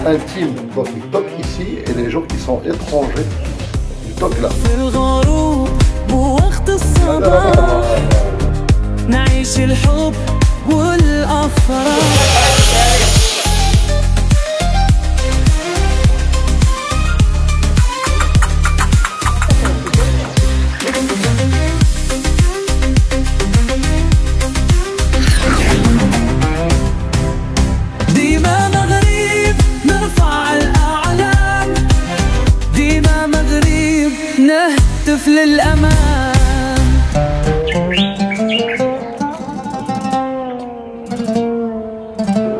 intimes, donc ils toquent ici, et les gens qui sont étrangers, ils toquent là.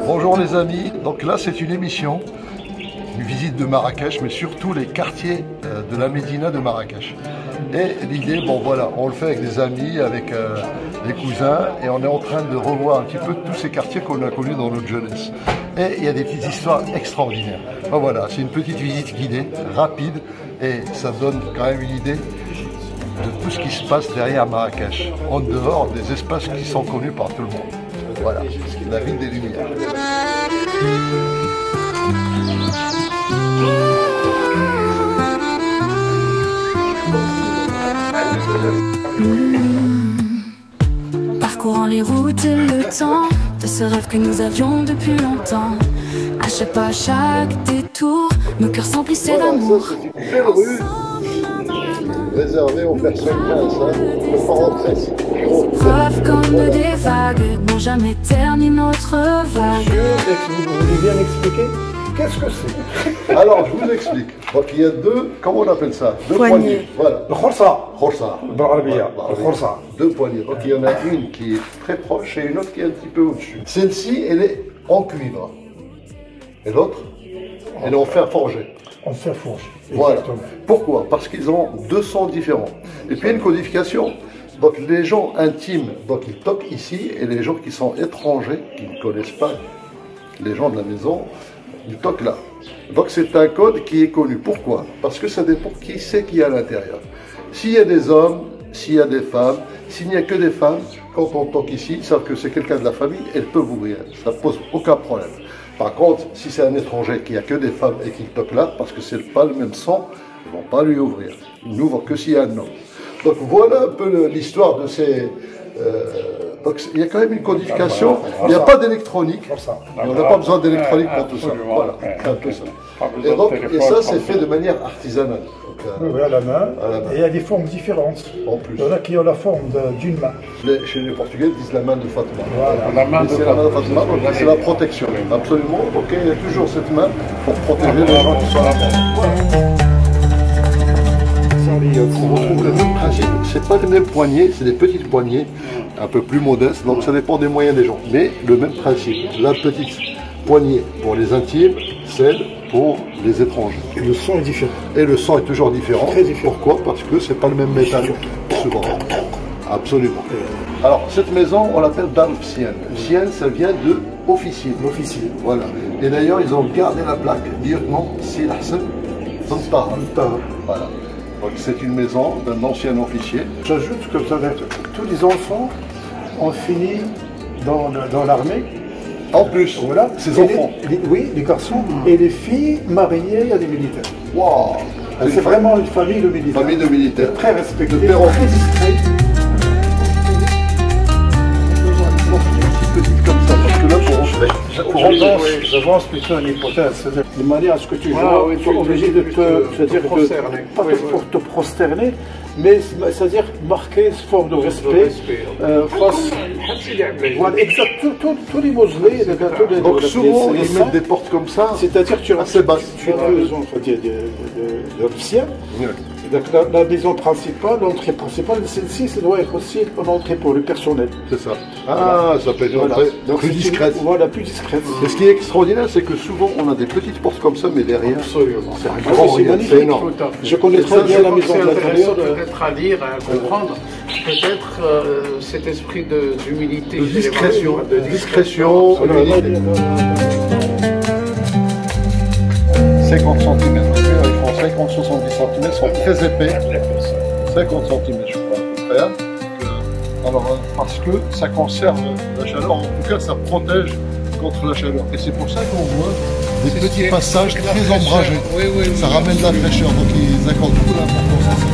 Bonjour les amis, donc là c'est une émission, une visite de Marrakech, mais surtout les quartiers de la Médina de Marrakech. Et l'idée, bon voilà, on le fait avec des amis, avec des cousins, et on est en train de revoir un petit peu tous ces quartiers qu'on a connus dans notre jeunesse. Et il y a des petites histoires extraordinaires. Enfin, voilà, c'est une petite visite guidée, rapide, et ça donne quand même une idée de tout ce qui se passe derrière Marrakech, en dehors des espaces qui sont connus par tout le monde. Voilà, la ville des Lumières. Parcourant les routes et le temps de ce rêve que nous avions depuis longtemps. À chaque pas, à chaque détour, nos cœurs s'emplissaient d'amour. Ça, c'est une belle rue réservée aux personnes minces, ne pas rentrer. Preuve comme des vagues n'ont jamais terni notre vague. Vous voulez bien m'expliquer qu'est-ce que c'est? Alors, je vous explique. Donc, il y a deux, comment on appelle ça? Deux poignées. Voilà. Le khorsa. Khorsa. Khorsa. Deux poignées. Donc, il y en a une qui est très proche et une autre qui est un petit peu au-dessus. Celle-ci, elle est en cuivre. Et l'autre, elle est en fer forgé. En fer forgé. Voilà. Pourquoi? Parce qu'ils ont deux sons différents. Et puis, il y a une codification. Donc, les gens intimes, donc ils toquent ici, et les gens qui sont étrangers, qui ne connaissent pas les gens de la maison, ils toquent là. Donc, c'est un code qui est connu. Pourquoi? Parce que ça dépend qui c'est qui est à l'intérieur. S'il y a des hommes, s'il y a des femmes, s'il n'y a que des femmes, quand on toque ici, ils savent que c'est quelqu'un de la famille, elles peuvent ouvrir. Ça ne pose aucun problème. Par contre, si c'est un étranger qui a que des femmes et qui toque là, parce que c'est pas le même son, ils ne vont pas lui ouvrir. Ils n'ouvrent que s'il y a un homme. Donc voilà un peu l'histoire de ces... donc il y a quand même une codification, il n'y a pas d'électronique, on n'a pas besoin d'électronique pour tout ça. Voilà, c'est un peu ça. Et ça, c'est fait de manière artisanale. Oui, à la main. Et il y a des formes différentes. En plus. Il y en a qui ont la forme d'une main. Chez les Portugais, ils disent la main de Fatma. Voilà. La main de Fatma, c'est la protection. Absolument. Donc il y a toujours cette main pour protéger les gens qui sont là. On retrouve le même principe. C'est pas les mêmes poignées, c'est des petites poignées, un peu plus modestes. Donc ça dépend des moyens des gens. Mais le même principe. La petite poignée pour les intimes, celle pour les étrangers. Et le son est différent. Et le son est toujours différent. Très différent. Pourquoi? Parce que c'est pas le même métal. Souvent. Absolument. Alors cette maison, on l'appelle Dar Fsian. Fsian, ça vient de officier. L'officier. Voilà. Et d'ailleurs, ils ont gardé la plaque. Lieutenant Sil Hassan Tantaha. Voilà. Donc c'est une maison d'un ancien officier. J'ajoute que tous les enfants ont fini dans l'armée. En plus, voilà, ces enfants. Oui, les garçons et les filles mariées à des militaires. Waouh! C'est vraiment une famille de militaires. Famille de militaires. Très respectée, de père en très discrète. Petite comme ça, parce que là, J'avance plutôt une hypothèse. De manière à ce que tu sois obligé de pour te prosterner, mais c'est-à-dire marquer une forme de respect face. Voilà, exact, tous les mausolées. Donc souvent, ils mettent des portes comme ça, c'est-à-dire tu assez basses. Tu as besoin d'officiers. Donc la maison principale, l'entrée principale, celle-ci, ça doit être aussi une entrée pour le personnel. C'est ça. Ah, ça peut être une entrée plus discrète. Voilà, plus discrète. Et ce qui est extraordinaire, c'est que souvent, on a des petites portes comme ça, mais derrière, c'est un grand rien, c'est énorme. Je connais très bien la maison de l'intérieur. Peut-être à lire, à comprendre, peut-être cet esprit d'humilité. De discrétion, d'humilité. 50 cm. Ils font 50-70 cm, sont très épais. 50 cm, je crois, à peu près. Alors, parce que ça conserve la chaleur, en tout cas, ça protège contre la chaleur. Et c'est pour ça qu'on voit des petits passages très ombragés. Ça ramène de la fraîcheur, donc ils accordent beaucoup d'importance à ça.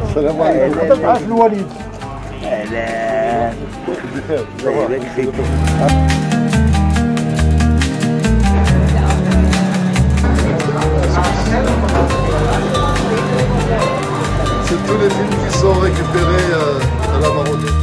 السلام عليكم. عارف الوليد؟ لا C'est tous les films qui sont récupérés à la Marocaine.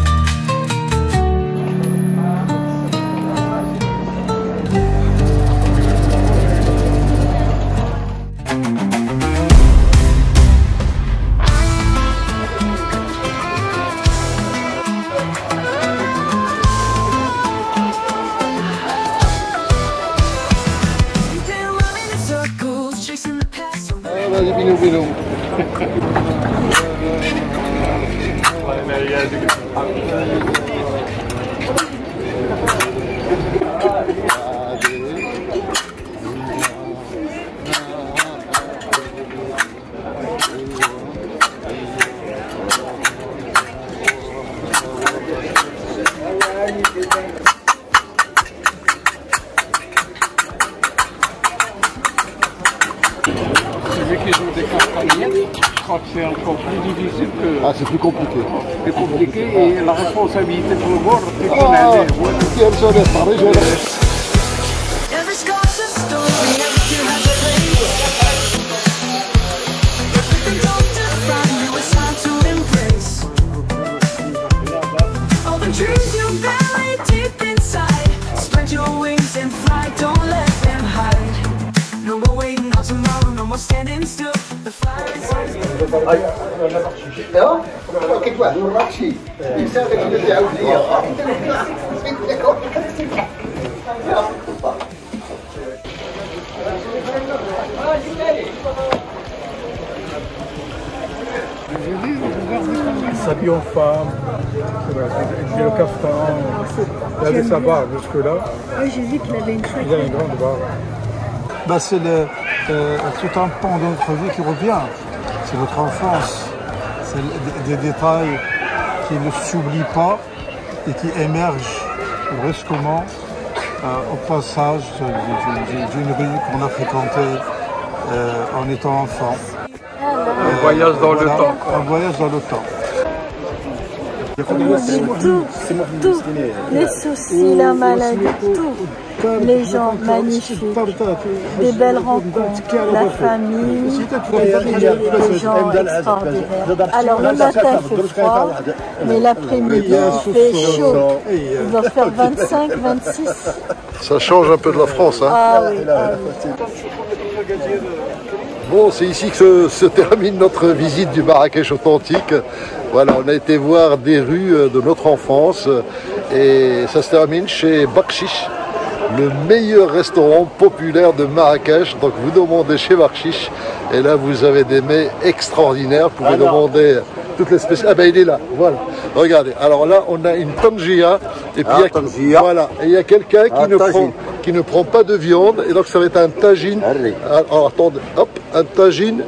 Vas-y, binou, binou. Celui qui joue des campagnes, je crois que c'est encore plus difficile que... Ah, c'est plus compliqué. C'est compliqué et la responsabilité pour le voir, c'est qu'on Ah, allait... qui aime ça laisse parler, je vais Every scar's a story, everything has a place. Everything don't define you, it's time to embrace. All the dreams you bury deep inside, spread your wings and fly, don't let them hide. No more waiting on tomorrow, no more standing still. The fire is S'habille en femme, j'ai le caftan, il avait sa barbe jusque-là. Oui, j'ai vu qu'il avait une chouette. Il a une grande barbe. Bah, c'est tout un pan de notre vie qui revient. C'est notre enfance. C'est des détails qui ne s'oublient pas et qui émergent brusquement au passage d'une rue qu'on a fréquentée en étant enfant. Un voyage dans le temps. Un voyage dans le temps. Tout, les soucis, la maladie, tout. Les gens magnifiques, des belles rencontres, la famille, des gens extraordinaires. Alors le matin il fait froid, mais l'après-midi il fait chaud. Il doit faire 25, 26. Ça change un peu de la France, hein. Ah oui, ah oui. Bon, c'est ici que se termine notre visite du Marrakech authentique. Voilà, on a été voir des rues de notre enfance et ça se termine chez Bakshish, le meilleur restaurant populaire de Marrakech. Donc vous demandez chez Bakshish et là vous avez des mets extraordinaires. Vous pouvez demander toutes les spécialités. Ah ben il est là, voilà. Regardez, alors là on a une tangia et puis voilà, et il y a quelqu'un qui ne prend pas de viande et donc ça va être un tagine. Alors attendez, hop, un tagine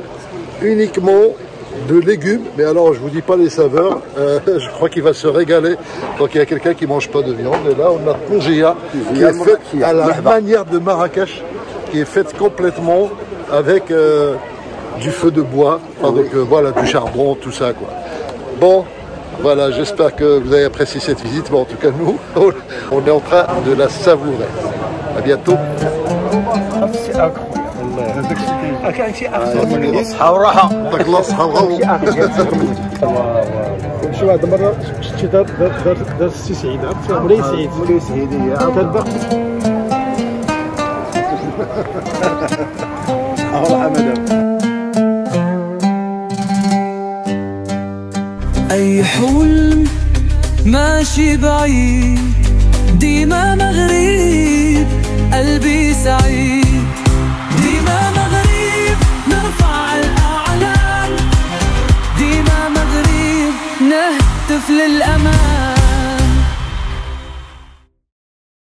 uniquement de légumes, mais alors je vous dis pas les saveurs, je crois qu'il va se régaler. Donc il y a quelqu'un qui mange pas de viande et là on a tangia qui est faite à la manière de Marrakech, qui est faite complètement avec du feu de bois, enfin, donc voilà, du charbon, tout ça quoi. Bon, voilà, j'espère que vous avez apprécié cette visite. Bon, en tout cas nous, on est en train de la savourer. À bientôt. كان شيء احسن اصحى وراحه يعطيك الله الصحة وغاو. شو هذا مرة شتي دار السي سعيد عرفت مولاي سعيد كان باقي وراحه مدام أي حلم ماشي بعيد ديما مغرب قلبي سعيد ديما مغرب نرفع الأعلام نهتف للأمان